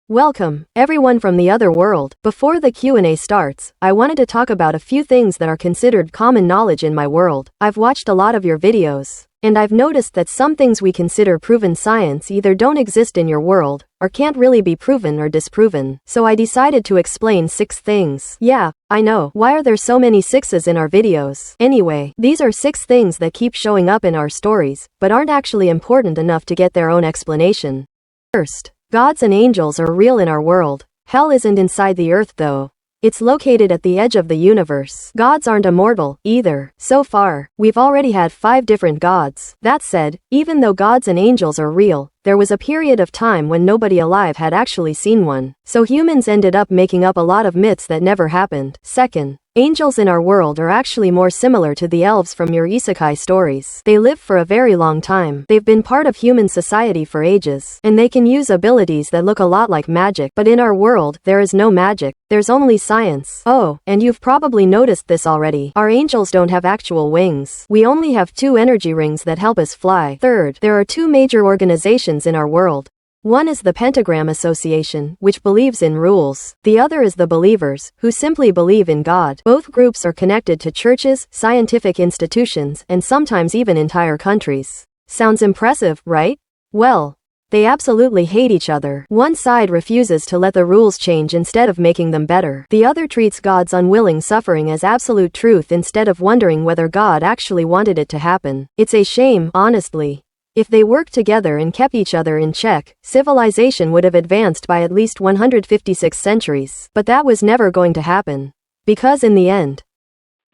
Welcome, everyone from the other world. Before the Q&A starts, I wanted to talk about a few things that are considered common knowledge in my world. I've watched a lot of your videos, and I've noticed that some things we consider proven science either don't exist in your world, or can't really be proven or disproven. So I decided to explain 6 things. Yeah, I know. Why are there so many 6s in our videos? Anyway, these are 6 things that keep showing up in our stories, but aren't actually important enough to get their own explanation. First, gods and angels are real in our world. Hell isn't inside the earth though. It's located at the edge of the universe. Gods aren't immortal, either. So far, we've already had 5 different gods. That said, even though gods and angels are real, there was a period of time when nobody alive had actually seen one. So humans ended up making up a lot of myths that never happened. Second, angels in our world are actually more similar to the elves from your isekai stories. They live for a very long time. They've been part of human society for ages, and they can use abilities that look a lot like magic. But in our world, there is no magic. There's only science. Oh, and you've probably noticed this already. Our angels don't have actual wings. We only have 2 energy rings that help us fly. Third, there are 2 major organizations in our world. One is the Pentagram Association, which believes in rules. The other is the Believers, who simply believe in God. Both groups are connected to churches, scientific institutions, and sometimes even entire countries. Sounds impressive, right? Well, they absolutely hate each other. One side refuses to let the rules change instead of making them better. The other treats God's unwilling suffering as absolute truth instead of wondering whether God actually wanted it to happen. It's a shame, honestly. If they worked together and kept each other in check, civilization would have advanced by at least 156 centuries. But that was never going to happen. Because in the end,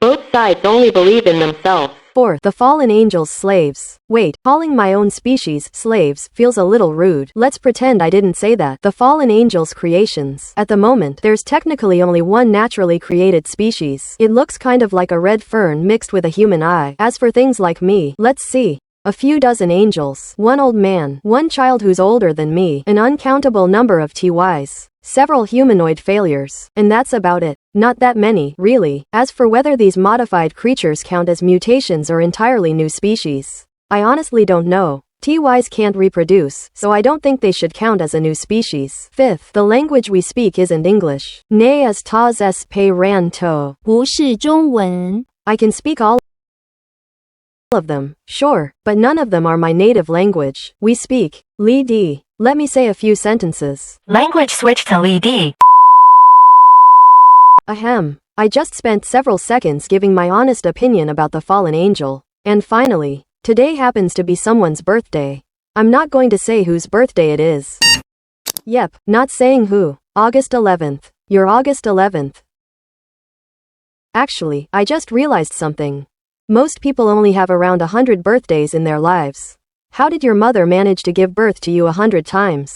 both sides only believe in themselves. Fourth, the fallen angels' slaves. Wait, calling my own species slaves feels a little rude. Let's pretend I didn't say that. The fallen angels' creations. At the moment, there's technically only one naturally created species. It looks kind of like a red fern mixed with a human eye. As for things like me, let's see. A few dozen angels, 1 old man, 1 child who's older than me, an uncountable number of TYs, several humanoid failures, and that's about it. Not that many, really. As for whether these modified creatures count as mutations or entirely new species, I honestly don't know. TYs can't reproduce, so I don't think they should count as a new species. Fifth, the language we speak isn't English. Ne as tas esperanto. 不是中文。 I can speak all of them, sure, but none of them are my native language. We speak Li Di. Let me say a few sentences. Language switch to Li Di. Ahem. I just spent several seconds giving my honest opinion about the fallen angel. And finally, today happens to be someone's birthday. I'm not going to say whose birthday it is. Yep, not saying who. August 11th. You're August 11th. Actually, I just realized something. Most people only have around 100 birthdays in their lives. How did your mother manage to give birth to you 100 times?